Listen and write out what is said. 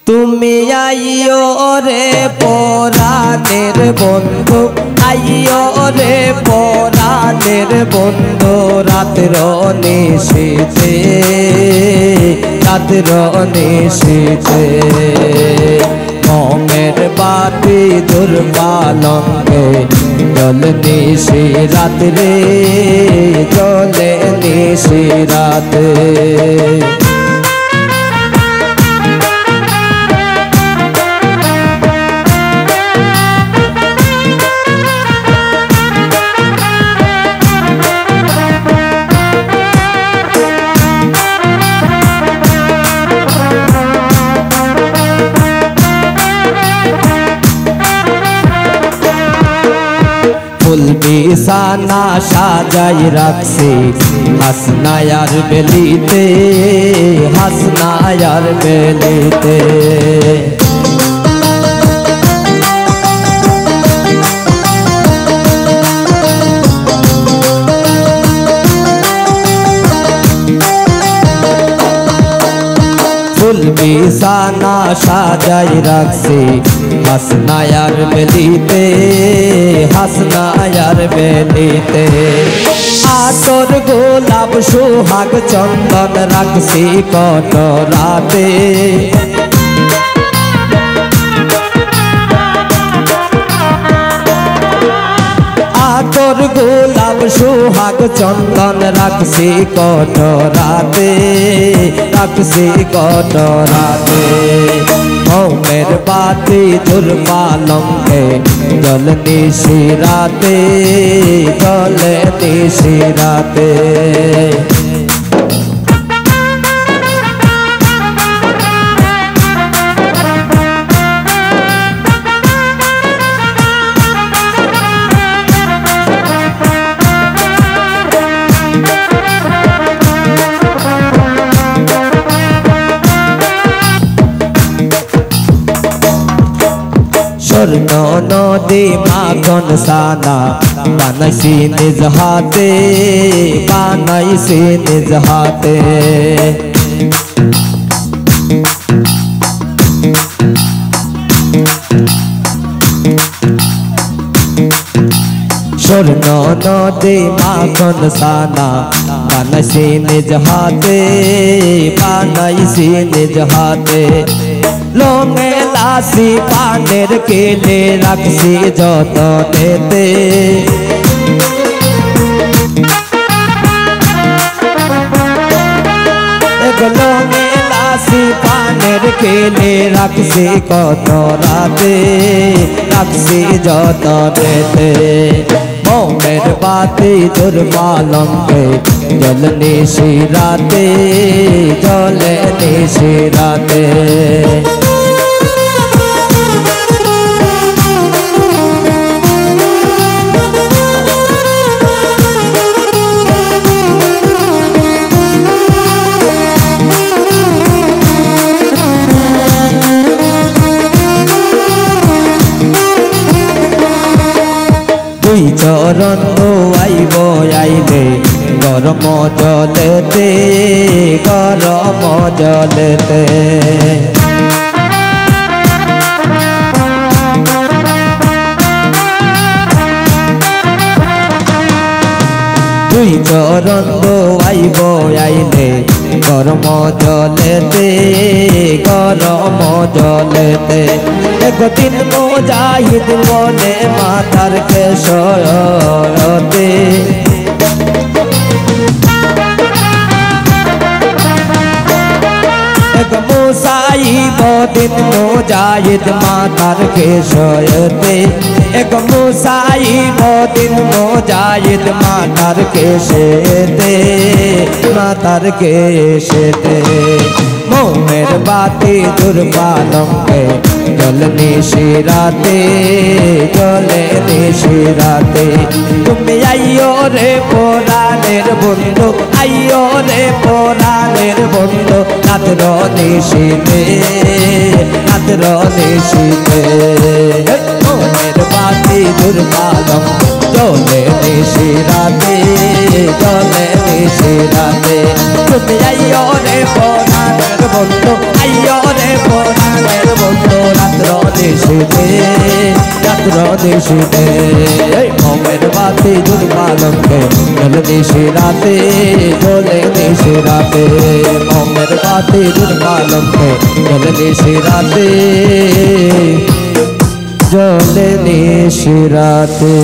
তুমি আইও রে পরাণের বন্ধু, আইও রে পরাণের বন্ধু, রাতের নিশীথে, রাতের নিশীথে। মোমের বাতি দুর্বালঙ্গে জল নিশি রাত্রে, জলে নিশি রাতে। ফুল বিছানা সাজাই রাখছি হাসনায়ার বেলিতে, হাসনায়ার বেলিতে। ফুল বিছানা সাজাই রাখছি হাসনায়ার বেলিতে, হাসনায়ার বেলিতে। আতর গোলাপ সোহাগ চন্দন রাখছি কত রাতে, আতর গোলাপ সোহাগ চন্দন রাখছি কত রাতে, রাখছি কত রাতে। মোমের বাতি দুর্বালঙ্গে জল নিশি রাতে, জল নিশি রাতে। স্বর্ণ নদী মাখন সানা বানাইছি নিজ হাতে, বানাইছি নিজ হাতে। স্বর্ণ নদী মাখন সানা বানাইছি নিজ হাতে, বানাইছি নিজ হাতে। লঙে লাসি পানের কেলে রাখছি যতনেতে, লঙে লাসি পানের কেলে রাখছি কত রাতে, রাখছি যতনেতে। মোমের বাতি দুর্বালঙ্গে জল নিশি রাতে, জলে নিশি রাতে। দুই চরণ আইব আইবে গরম জলেতে, গরম জলেতে। দুই চরণ আইব আইলে গরম জলেতে, গরম জলেতে। একদিন মুজাহিদ বলে মাথার কেশরতে, এক মুসাইব দিন মুজাহিদ মাথার কেশরতে, এক মুসাইব দিন মুজাহিদ মাথার কেশেতে, মাথার কেশেতে। মোমের বাতি দুর্বালঙ্গে জল নিশি রাতে, জলে নিশি রাতে। তুমি আইও রে পরাণের বন্ধু, আইও রে পরাণের বন্ধু, রাতের নিশীথে, রাতের নিশীথে। মোমের বাতি দুর্বালঙ্গে জলে নিশি রাতে, জলে নিশি রাতে। তুমি আইও রে পরাণের বন্ধু, আইও রে পরাণের নিশিতে মোমের বাতি দুধ পালকে জ্বলে নিশিরাতে জ্বলে নিশিরাতে মোমের বাতি দুধ পালকে জ্বলে নিশিরাতে জ্বলে নিশিরাতে।